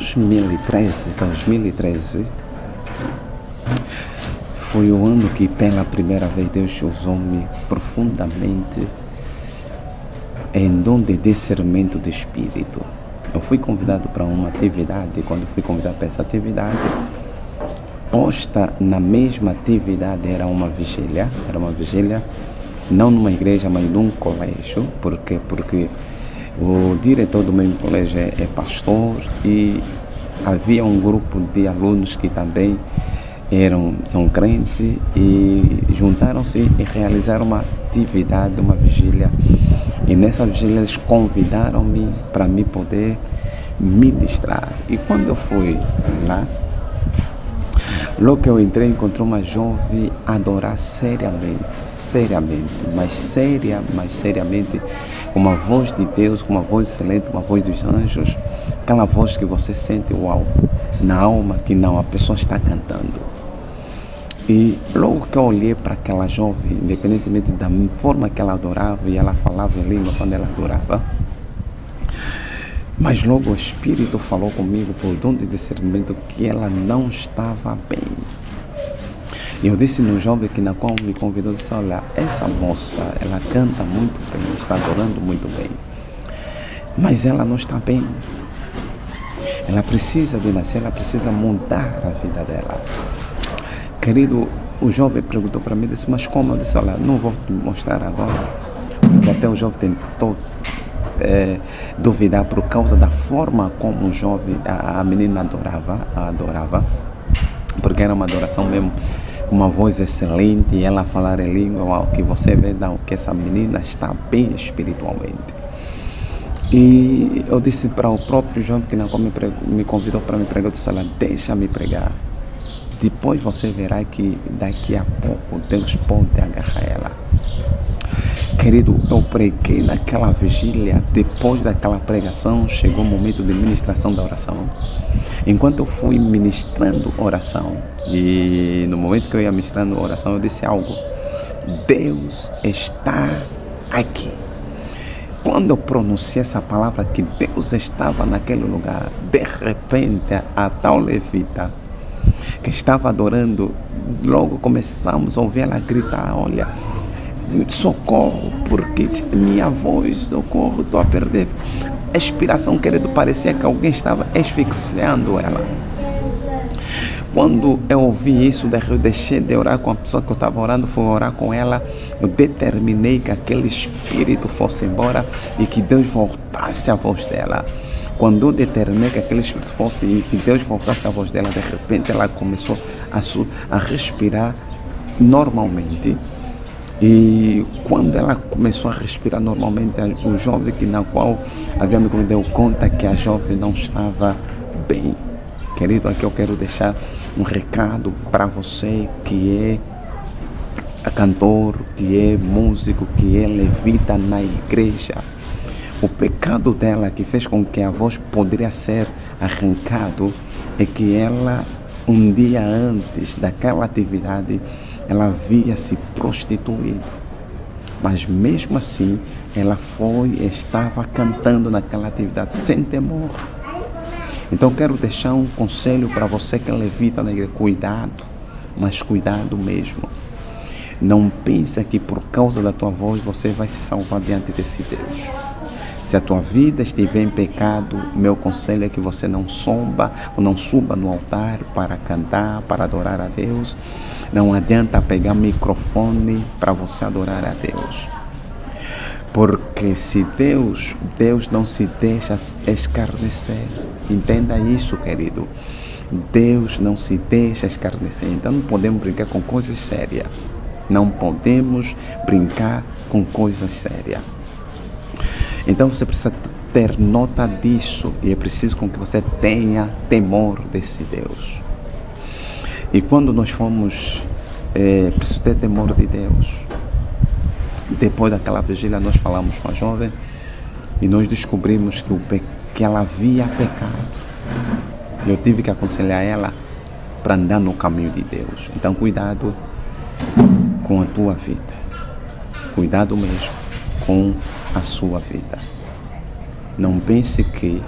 2013 foi o ano que pela primeira vez Deus usou-me profundamente em dom de discernimento de espírito. Eu fui convidado para uma atividade, e quando fui convidado para essa atividade, posta na mesma atividade era uma vigília, não numa igreja, mas num colégio, porque o diretor do mesmo colégio é pastor e havia um grupo de alunos que também são crentes e juntaram-se e realizaram uma atividade, uma vigília. E nessa vigília eles convidaram-me para me poder ministrar. E quando eu fui lá, logo que eu entrei, encontrei uma jovem a adorar seriamente, mas seriamente, com uma voz de Deus, com uma voz excelente, uma voz dos anjos, aquela voz que você sente, uau, na alma, que não, a pessoa está cantando. E logo que eu olhei para aquela jovem, independentemente da forma que ela adorava, e ela falava em língua quando ela adorava, mas logo o Espírito falou comigo por dom de discernimento que ela não estava bem. E eu disse no jovem que na qual me convidou, disse, olha, essa moça, ela canta muito bem, está adorando muito bem, mas ela não está bem. Ela precisa de nascer, ela precisa mudar a vida dela. Querido, o jovem perguntou para mim, disse, mas como? Eu disse, olha, não vou te mostrar agora, porque até o jovem tentou duvidar por causa da forma como o jovem, a menina adorava, porque era uma adoração mesmo, uma voz excelente, e ela falar em língua, que você vê, não, que essa menina está bem espiritualmente. E eu disse para o próprio jovem que me convidou para me pregar, eu disse, olha, deixa-me pregar. Depois você verá que daqui a pouco Deus pode agarrar ela. Querido, eu preguei naquela vigília. Depois daquela pregação, chegou o momento de ministração da oração. Enquanto eu fui ministrando oração, e no momento que eu ia ministrando oração, eu disse algo: Deus está aqui. Quando eu pronunciei essa palavra que Deus estava naquele lugar, de repente a tal levita que estava adorando, logo começamos a ouvir ela gritar, olha, socorro, porque minha voz, socorro, estou a perder a respiração, querido, parecia que alguém estava asfixiando ela. Quando eu ouvi isso, eu deixei de orar com a pessoa que eu estava orando, fui orar com ela, eu determinei que aquele espírito fosse embora e que Deus voltasse a voz dela. Quando eu determinei que aquele espírito fosse e que Deus voltasse a voz dela, de repente ela começou a respirar normalmente. E quando ela começou a respirar normalmente, o jovem que na qual havia me deu conta que a jovem não estava bem. Querido, aqui eu quero deixar um recado para você que é cantor, que é músico, que é levita na igreja. O pecado dela que fez com que a voz poderia ser arrancado é que ela, um dia antes daquela atividade, ela havia se prostituído. Mas mesmo assim, ela estava cantando naquela atividade sem temor. Então quero deixar um conselho para você que é levita na igreja: cuidado, mas cuidado mesmo. Não pense que por causa da tua voz você vai se salvar diante desse Deus. Se a tua vida estiver em pecado, meu conselho é que você não suba no altar para cantar, para adorar a Deus. Não adianta pegar microfone para você adorar a Deus. Porque se Deus não se deixa escarnecer. Entenda isso, querido. Deus não se deixa escarnecer. Então não podemos brincar com coisas sérias. Não podemos brincar com coisas sérias. Então você precisa ter nota disso, e é preciso com que você tenha temor desse Deus. E quando nós preciso ter temor de Deus. Depois daquela vigília nós falamos com a jovem e nós descobrimos que ela havia pecado. Eu tive que aconselhar ela para andar no caminho de Deus. Então cuidado com a tua vida. Cuidado mesmo com a sua vida. Não pense que